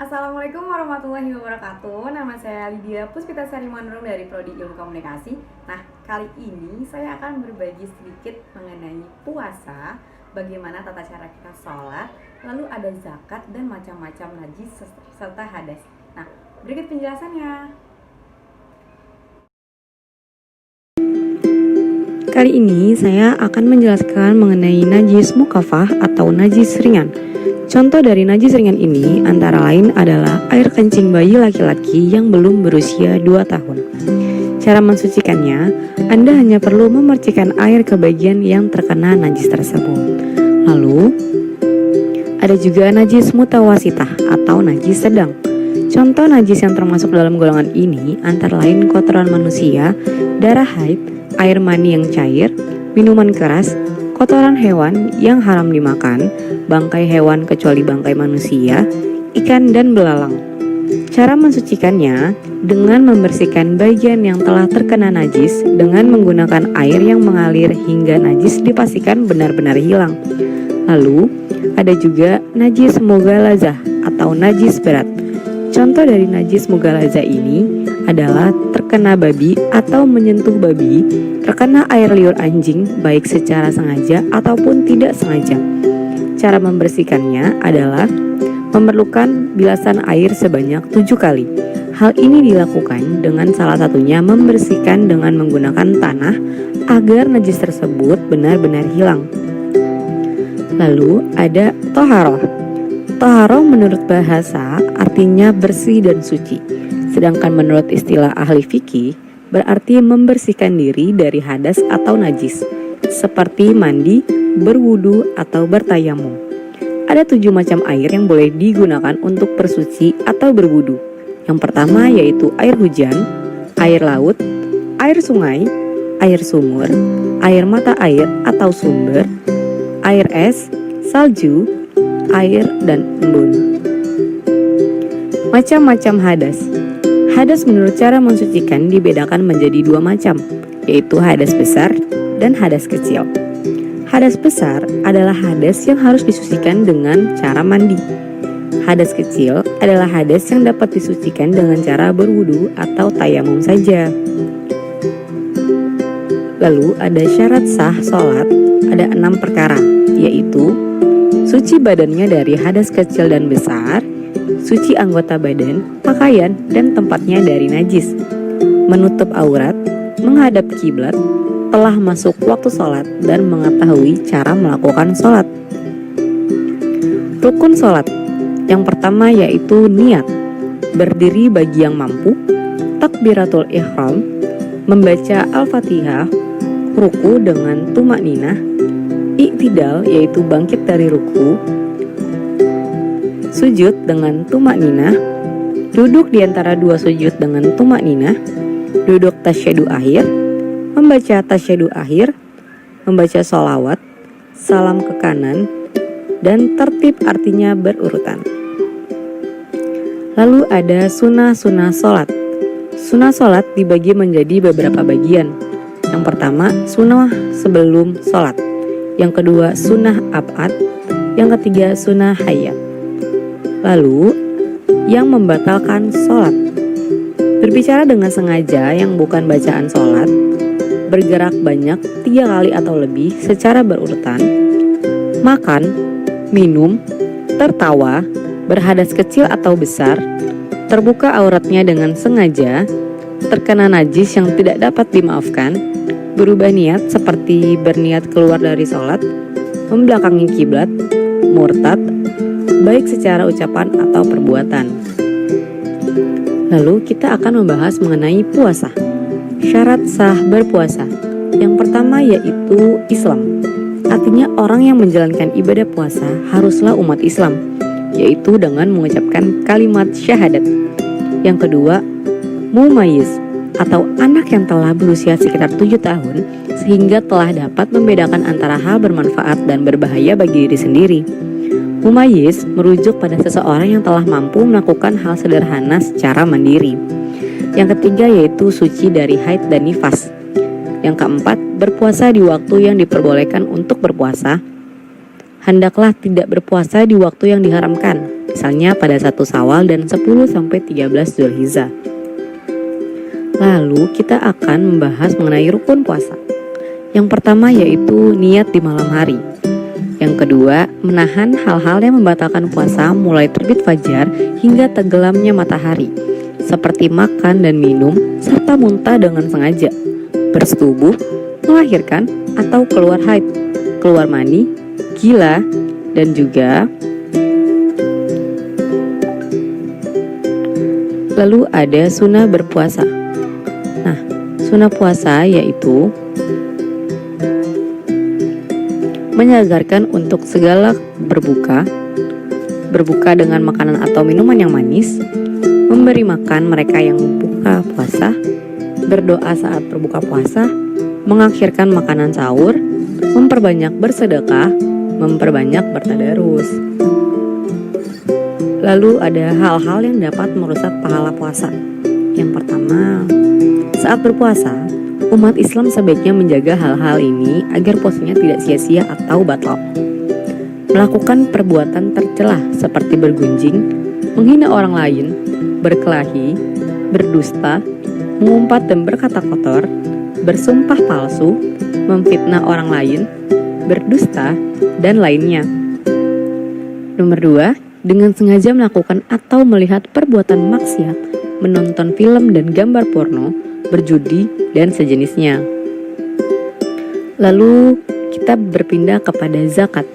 Assalamualaikum warahmatullahi wabarakatuh. Nama saya Lydia Puspitasari Manurung dari Prodi Ilmu Komunikasi. Nah, kali ini saya akan berbagi sedikit mengenai puasa, bagaimana tata cara kita sholat, lalu ada zakat dan macam-macam najis serta hadas. Nah, berikut penjelasannya. Kali ini saya akan menjelaskan mengenai najis mukafah atau najis ringan. Contoh dari najis ringan ini antara lain adalah air kencing bayi laki-laki yang belum berusia 2 tahun. Cara mensucikannya, Anda hanya perlu memercikan air ke bagian yang terkena najis tersebut. Lalu, ada juga najis mutawasitah atau najis sedang. Contoh najis yang termasuk dalam golongan ini antara lain kotoran manusia, darah haid, air mani yang cair, minuman keras, kotoran hewan yang haram dimakan, bangkai hewan kecuali bangkai manusia, ikan dan belalang. Cara mensucikannya dengan membersihkan bagian yang telah terkena najis dengan menggunakan air yang mengalir hingga najis dipastikan benar-benar hilang. Lalu, ada juga najis mughalazah atau najis berat. Contoh dari najis mughalazah ini adalah terkena babi atau menyentuh babi, terkena air liur anjing baik secara sengaja ataupun tidak sengaja. Cara membersihkannya adalah memerlukan bilasan air sebanyak 7 kali. Hal ini dilakukan dengan salah satunya membersihkan dengan menggunakan tanah agar najis tersebut benar-benar hilang. Lalu ada toharoh. Toharoh menurut bahasa artinya bersih dan suci. Sedangkan menurut istilah ahli fikih berarti membersihkan diri dari hadas atau najis, seperti mandi, berwudu, atau bertayamum. Ada 7 macam air yang boleh digunakan untuk bersuci atau berwudu. Yang pertama yaitu air hujan, air laut, air sungai, air sumur, air mata air atau sumber, air es, salju, air, dan embun. Macam-macam hadas. Hadas menurut cara mensucikan dibedakan menjadi 2 macam, yaitu hadas besar dan hadas kecil. Hadas besar adalah hadas yang harus disucikan dengan cara mandi. Hadas kecil adalah hadas yang dapat disucikan dengan cara berwudu atau tayamum saja. Lalu ada syarat sah sholat, ada 6 perkara, yaitu suci badannya dari hadas kecil dan besar, suci anggota badan, pakaian, dan tempatnya dari najis, menutup aurat, menghadap kiblat, telah masuk waktu sholat, dan mengetahui cara melakukan sholat. Rukun sholat yang pertama yaitu niat, berdiri bagi yang mampu, takbiratul ihram, membaca al-fatihah, ruku dengan tumakninah, iktidal yaitu bangkit dari ruku, sujud dengan tumakninah, duduk di antara 2 sujud dengan tumakninah, duduk tasyahud akhir, membaca tasyahud akhir, membaca sholawat, salam ke kanan, dan tertib artinya berurutan. Lalu ada sunnah-sunnah sholat. Sunnah sholat dibagi menjadi beberapa bagian. Yang pertama, sunnah sebelum sholat. Yang kedua, sunnah ab'ad. Yang ketiga, sunnah hayat. Lalu, yang membatalkan sholat. Berbicara dengan sengaja yang bukan bacaan sholat, bergerak banyak 3 kali atau lebih secara berurutan, makan, minum, tertawa, berhadas kecil atau besar, terbuka auratnya dengan sengaja, terkena najis yang tidak dapat dimaafkan, berubah niat seperti berniat keluar dari sholat, membelakangi kiblat, murtad, baik secara ucapan atau perbuatan. Lalu kita akan membahas mengenai puasa. Syarat sah berpuasa. Yang pertama yaitu Islam. Artinya orang yang menjalankan ibadah puasa haruslah umat Islam, yaitu dengan mengucapkan kalimat syahadat. Yang kedua, mumayyiz atau anak yang telah berusia sekitar 7 tahun sehingga telah dapat membedakan antara hal bermanfaat dan berbahaya bagi diri sendiri. Mumayyiz merujuk pada seseorang yang telah mampu melakukan hal sederhana secara mandiri. Yang ketiga yaitu suci dari haid dan nifas. Yang keempat, berpuasa di waktu yang diperbolehkan untuk berpuasa. Hendaklah tidak berpuasa di waktu yang diharamkan. misalnya pada 1 Syawal dan 10-13 Zulhijjah. Lalu kita akan membahas mengenai rukun puasa. Yang pertama yaitu niat di malam hari. Yang kedua, menahan hal-hal yang membatalkan puasa mulai terbit fajar hingga tenggelamnya matahari, seperti makan dan minum, serta muntah dengan sengaja, bersetubuh, melahirkan, atau keluar haid, keluar mani, gila, dan juga lalu ada sunnah berpuasa. Nah, sunnah puasa yaitu menyadarkan untuk segala berbuka dengan makanan atau minuman yang manis, memberi makan mereka yang buka puasa, berdoa saat berbuka puasa, mengakhirkan makanan sahur, memperbanyak bersedekah, memperbanyak bertadarus. Lalu ada hal-hal yang dapat merusak pahala puasa. Yang pertama, saat berpuasa, umat Islam sebaiknya menjaga hal-hal ini agar puasanya tidak sia-sia atau batal. Melakukan perbuatan tercela seperti bergunjing, menghina orang lain, berkelahi, berdusta, mengumpat dan berkata kotor, bersumpah palsu, memfitnah orang lain, berdusta, dan lainnya. Nomor 2, dengan sengaja melakukan atau melihat perbuatan maksiat, menonton film dan gambar porno, berjudi, dan sejenisnya. Lalu kita berpindah kepada zakat.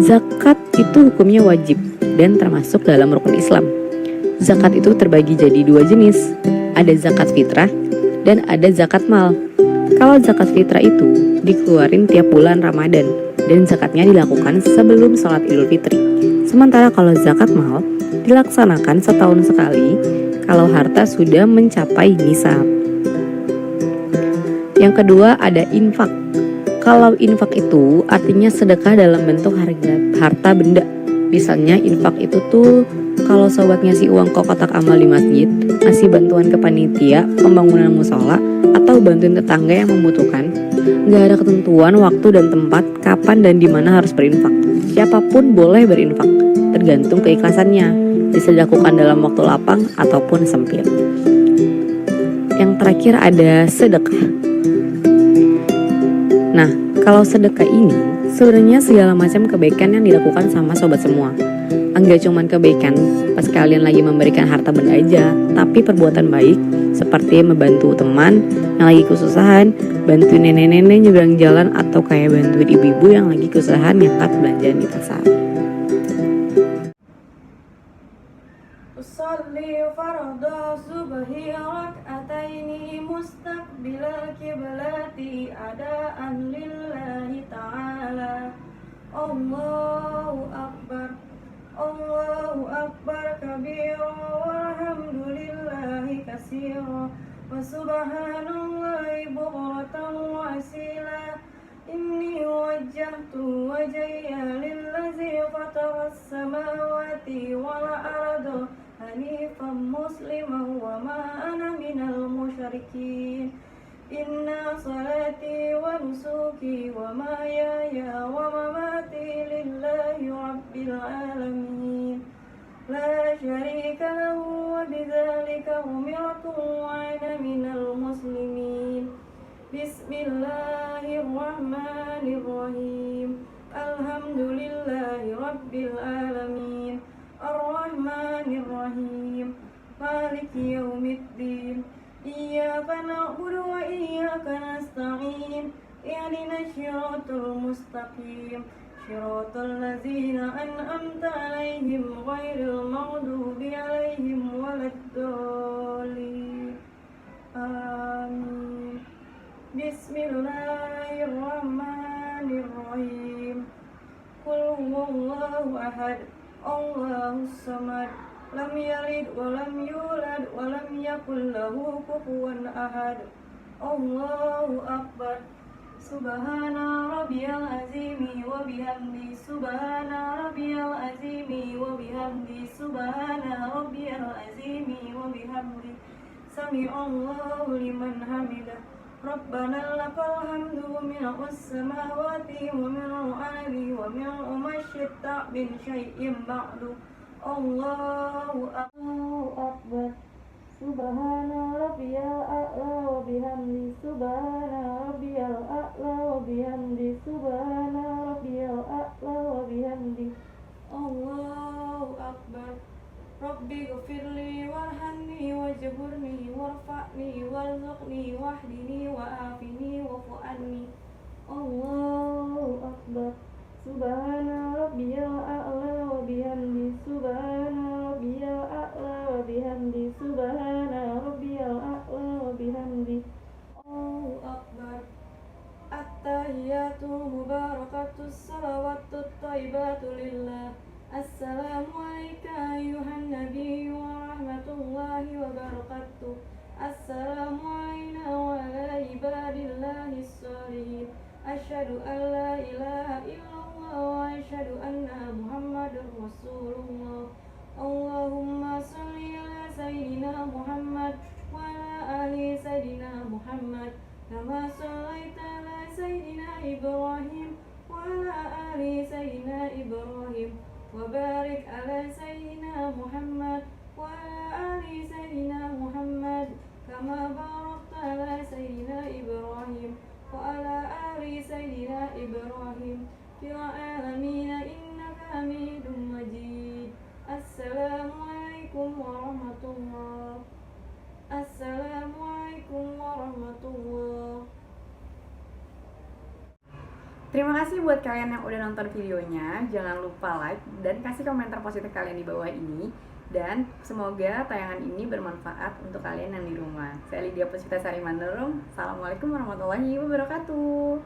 Zakat itu hukumnya wajib dan termasuk dalam rukun Islam. Zakat itu terbagi jadi 2 jenis. Ada zakat fitrah dan ada zakat mal. Kalau zakat fitrah itu dikeluarin tiap bulan Ramadan dan zakatnya dilakukan sebelum sholat Idul Fitri. Sementara kalau zakat mal dilaksanakan setahun sekali kalau harta sudah mencapai nisab. Yang kedua ada infak. Kalau infak itu artinya sedekah dalam bentuk harta benda. Misalnya infak itu tuh kalau sobat ngasih uang ke kotak amal di masjid, ngasih bantuan ke panitia, pembangunan musola, atau bantuin tetangga yang membutuhkan. Gak ada ketentuan waktu dan tempat kapan dan di mana harus berinfak. Siapapun boleh berinfak, tergantung keikhlasannya. Bisa dilakukan dalam waktu lapang ataupun sempit. Yang terakhir ada sedekah. Nah, kalau sedekah ini sebenarnya segala macam kebaikan yang dilakukan sama sobat semua. Enggak cuman kebaikan pas kalian lagi memberikan harta benda aja, tapi perbuatan baik seperti membantu teman yang lagi kesusahan, bantuin nenek-nenek nyebrang jalan, atau kayak bantuin ibu-ibu yang lagi kesusahan ngangkat belanjaan di pasar. Usalli farada subhi rak'ataini mustaqbilal kiblati adaan lillahi ta'ala. Allahu akbar, Allahu akbar kabira, walhamdulillahi katsira, wa subhanallahi bukratan wa asila. Inni wajjahtu wajhiya lillazi fatara as-samawati wal arda hanifan musliman wa ma ana minal musyrikin. Inna salati wa nusuki wa mahyaya wa mamati lillahi rabbil alamin. La syarika lahu wa bidzalika umirtu wa ana minal muslimin. Bismillahirrahmanirrahim. Alhamdulillahi rabbil alamin. Ar-Rahmanir-Rahim. Maliki yaumiddin. Iyyaka na'budu wa iyyaka nasta'in. Ihdinas siratal mustaqim. Siratal ladzina an'amta 'alaihim ghairil maghdubi 'alaihim waladdallin. Amin. Bismillahirrahmanirrahim. Qul huwallahu ahad, Allahus samad, lam yalid wa lam yulad wa lam yakul lahu kufuwan ahad. Allahu akbar. Subhana rabbiyal azimi wa bihamdi, subhana rabbiyal azimi wa bihamdi, subhana rabbiyal azimi wa bihamdi. Sami'allahu liman hamidah. Rabbana lakal hamdu mil'us samawati wa mil'ul ardi wa mil'u ma syi'ta min syai'in ba'du. Allahu akbar. Subhana rabbiyal a'la wa bihamdi. Subhana rabbiyal a'la wa bihamdi. Subhana rabbiyal a'la wa bihamdi. Allahu akbar. Rabbi ghfirli warhamni wajburni warfa'ni warzuqni wahdini wa'afini wa'fu anni. Allahu akbar. Subhana rabbiyal a'la wa bihamdi. Subhana rabbiyal a'la wa bihamdi. Subhana rabbiyal a'la wa bihamdi. Allahu akbar. At-tahiyatu mubarakatus salawatut thayyibatu lillah. Assalamu alayka ayyuhan nabiyyu wa rahmatullahi wa barakatuh. Assalamu alayna wa ala ibadillahis sholihin. Asyhadu an la ilaha illallah wa asyhadu anna Muhammadar Rasulullah. Allahumma shalli ala sayyidina Muhammad wa ala ali sayyidina Muhammad kama shallaita ala sayyidina Ibrahim wa ala ali sayyidina Ibrahim wa barik ala sayyidina Muhammad wa ala ali sayyidina Muhammad kama barakta ala sayyidina Ibrahim wa ala ali sayyidina Ibrahim fil alamin innaka Hamidum Majid. Assalamualaikum warahmatullahi. Assalamualaikum warahmatullahi. Terima kasih buat kalian yang udah nonton videonya. Jangan lupa like dan kasih komentar positif kalian di bawah ini. Dan semoga tayangan ini bermanfaat untuk kalian yang di rumah. Saya Lydia Puspita Sari Manurung. Assalamualaikum warahmatullahi wabarakatuh.